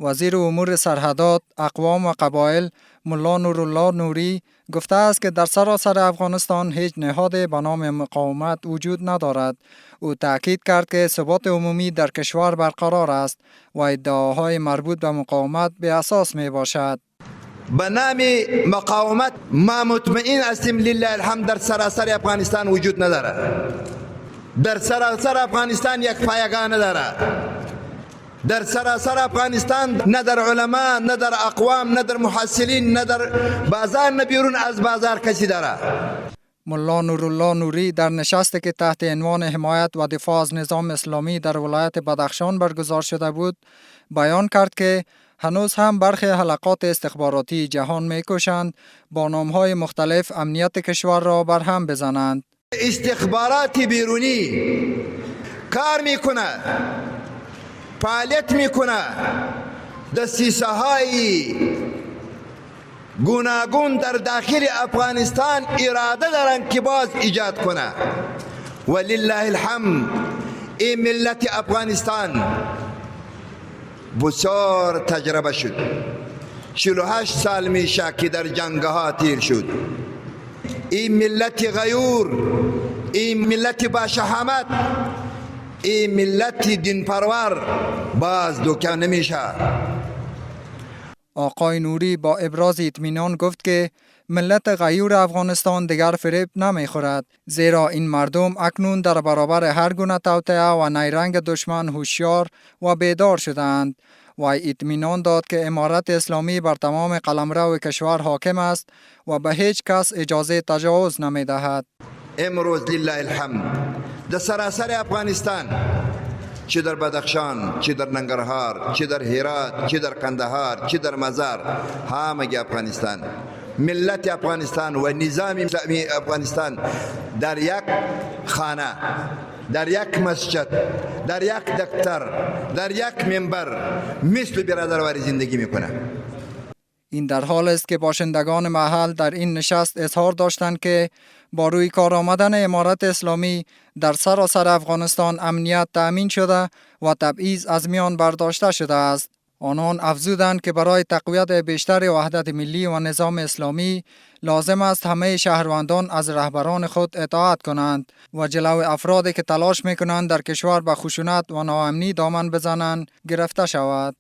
وزیر امور سرحدات، اقوام و قبایل ملا نورالله نوری گفته است که در سراسر افغانستان هیچ نهادی به نام مقاومت وجود ندارد. او تاکید کرد که ثبات عمومی در کشور برقرار است و ادعاهای مربوط به مقاومت بی اساس می باشد. به نام مقاومت ما مطمئن هستیم لله الحمد در سراسر افغانستان وجود نداره. در سراسر افغانستان یک پایگاه نداره. در سراسر افغانستان نه در علما، نه در اقوام، نه در محصلین، نه در بازار، نه بیرون از بازار کسی داره. ملا نورالله نوری در نشستی که تحت عنوان حمایت و دفاع از نظام اسلامی در ولایت بدخشان برگزار شده بود، بیان کرد که هنوز هم برخی حلقات استخباراتی جهان می‌کوشند با نام‌های مختلف امنیت کشور را برهم بزنند. استخبارات بیرونی کار میکنه، فعالیت میکنه، دسیسه های گوناگون در داخل افغانستان اراده دارن که باز ایجاد کنه. ولله الحمد این ملت افغانستان بسیار تجربه شد. 48 سال میشه که در جنگها تیر شد. این ملت غیور، این ملت با شهامت، این ملت دین پرور باز دوکه نمیشه. آقای نوری با ابراز اطمینان گفت که ملت غیور افغانستان دیگر فریب نمیخورد، زیرا این مردم اکنون در برابر هر گونه توطئه و نیرنگ دشمن هوشیار و بیدار شدند و اطمینان داد که امارت اسلامی بر تمام قلمرو کشور حاکم است و به هیچ کس اجازه تجاوز نمیدهد. امروز لله الحمد در سراسر افغانستان، چه در بدخشان، چه در ننگرهار، چه در هرات، چه در قندهار، چه در مزار، همه افغانستان، ملت افغانستان و نظام اسلامی افغانستان در یک خانه، در یک مسجد، در یک دفتر، در یک منبر مثل برادرواری زندگی میکنه. این در حال است که باشندگان محل در این نشست اظهار داشتند که با روی کار آمدن امارت اسلامی در سراسر افغانستان امنیت تأمین شده و تبعیض از میان برداشته شده است. آنان افزودند که برای تقویت بیشتر وحدت ملی و نظام اسلامی لازم است همه شهروندان از رهبران خود اطاعت کنند و جلوی افرادی که تلاش میکنند در کشور به خشونت و ناامنی دامن بزنند گرفته شود.